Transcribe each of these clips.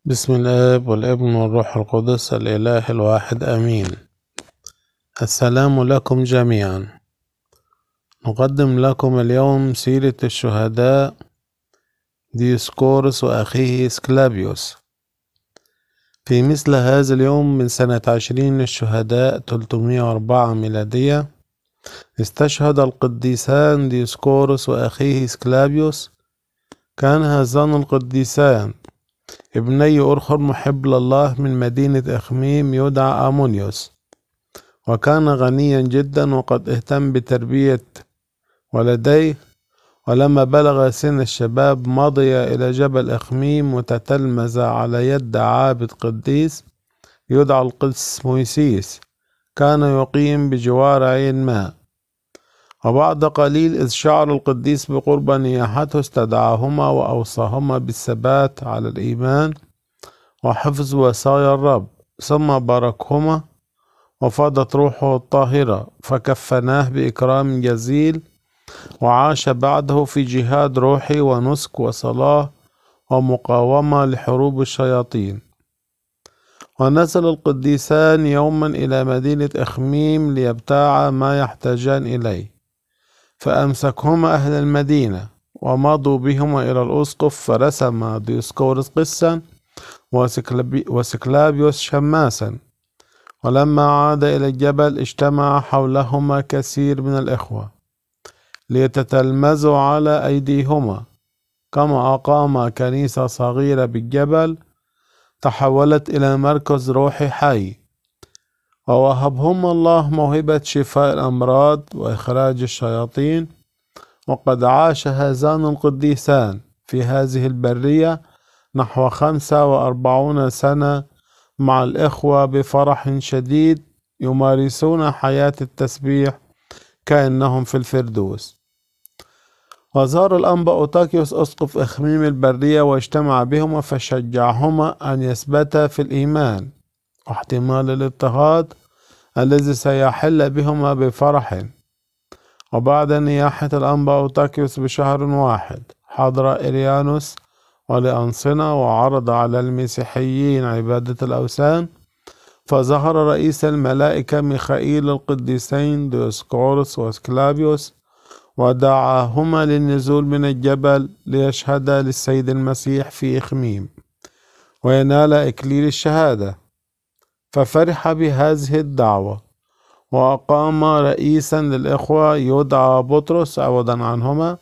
بسم الآب والابن والروح القدس الإله الواحد آمين. السلام لكم جميعا. نقدم لكم اليوم سيرة الشهداء ديوسكورس وأخيه اسكلافيوس. في مثل هذا اليوم من سنة 20 للشهداء 304 ميلادية استشهد القديسان ديوسكورس وأخيه اسكلافيوس. كان هذان القديسان ابني أرخر محب لله من مدينة إخميم يدعى آمونيوس، وكان غنيا جدا وقد اهتم بتربية ولديه. ولما بلغ سن الشباب مضي إلى جبل إخميم وتتلمذ على يد عابد قديس يدعى القدس مويسيس، كان يقيم بجوار عين ماء. وبعد قليل إذ شعر القديس بقرب نياحته استدعاهما وأوصاهما بالثبات على الإيمان وحفظ وصايا الرب، ثم باركهما وفاضت روحه الطاهرة فكفناه بإكرام جزيل، وعاش بعده في جهاد روحي ونسك وصلاة ومقاومة لحروب الشياطين. ونزل القديسان يوما إلى مدينة إخميم ليبتاعا ما يحتاجان إليه، فأمسكهما أهل المدينة ومضوا بهما إلى الأسقف، فرسم ديوسكورس قسا وسكلافيوس شماسا. ولما عاد إلى الجبل اجتمع حولهما كثير من الإخوة ليتتلمذوا على أيديهما. كما أقام كنيسة صغيرة بالجبل تحولت إلى مركز روحي حي، ووهبهما الله موهبة شفاء الأمراض وإخراج الشياطين. وقد عاش هذان القديسان في هذه البرية نحو 45 سنة مع الإخوة بفرح شديد، يمارسون حياة التسبيح كأنهم في الفردوس. وزار الأنبا أوتاكيوس أسقف إخميم البرية واجتمع بهما فشجعهما أن يثبتا في الإيمان واحتمال الاضطهاد الذي سيحل بهما بفرح. وبعد نياحة الأنبا أوتاكيوس بشهر واحد حضر إريانوس ولأنصنة وعرض على المسيحيين عبادة الأوثان، فظهر رئيس الملائكة ميخائيل القديسين ديوسكورس واسكلافيوس ودعاهما للنزول من الجبل ليشهدا للسيد المسيح في إخميم وينال إكليل الشهادة. ففرح بهذه الدعوة وأقام رئيسا للإخوة يدعى بطرس عوضا عنهما.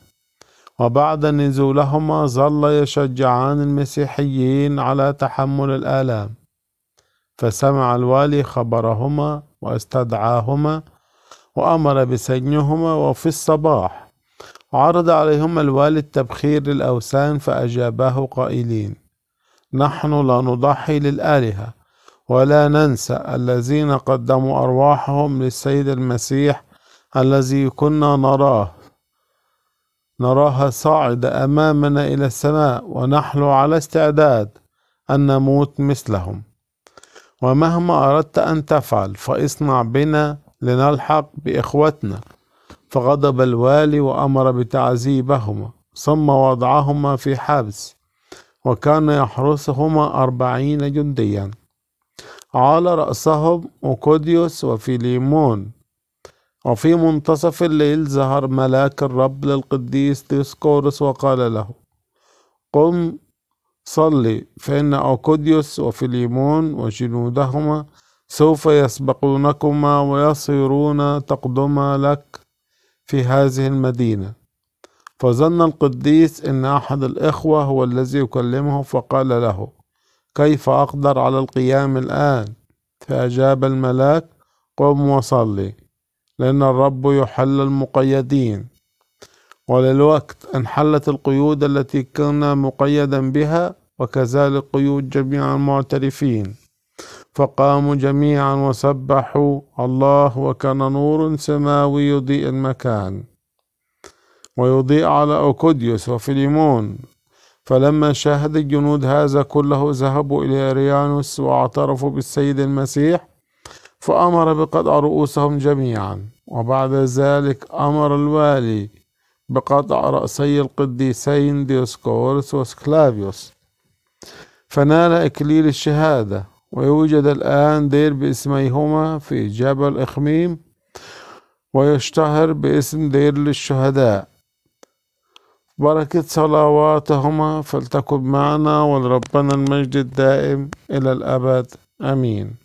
وبعد نزولهما ظل يشجعان المسيحيين على تحمل الآلام. فسمع الوالي خبرهما واستدعاهما وأمر بسجنهما. وفي الصباح عرض عليهما الوالي التبخير للأوثان فأجاباه قائلين: نحن لا نضحي للآلهة ولا ننسى الذين قدموا أرواحهم للسيد المسيح الذي كنا نراها صاعدة أمامنا إلى السماء، ونحن على استعداد أن نموت مثلهم. ومهما أردت أن تفعل فاصنع بنا لنلحق بإخوتنا. فغضب الوالي وأمر بتعذيبهما، ثم وضعهما في حبس، وكان يحرسهما 40 جنديا. على رأسهم أوكوديوس وفيليمون. وفي منتصف الليل ظهر ملاك الرب للقديس ديوسكورس وقال له: قم صلي، فإن أوكوديوس وفيليمون وجنودهما سوف يسبقونكما ويصيرون تقدما لك في هذه المدينة. فظن القديس إن أحد الإخوة هو الذي يكلمه، فقال له: كيف أقدر على القيام الآن؟ فأجاب الملاك: قم وصلي، لأن الرب يحل المقيدين. وللوقت انحلت القيود التي كنا مقيدا بها، وكذلك قيود جميع المعترفين. فقاموا جميعا وسبحوا الله، وكان نور سماوي يضيء المكان ويضيء على أوكوديوس وفيليمون. فلما شاهد الجنود هذا كله ذهبوا إلى أريانوس واعترفوا بالسيد المسيح، فأمر بقطع رؤوسهم جميعا. وبعد ذلك أمر الوالي بقطع رأسي القديسين ديوسكورس واسكلافيوس. فنال إكليل الشهادة. ويوجد الآن دير باسميهما في جبل إخميم، ويشتهر باسم دير للشهداء. بركة صلواتهما فلتكن معنا، ولربنا المجد الدائم إلى الأبد. آمين.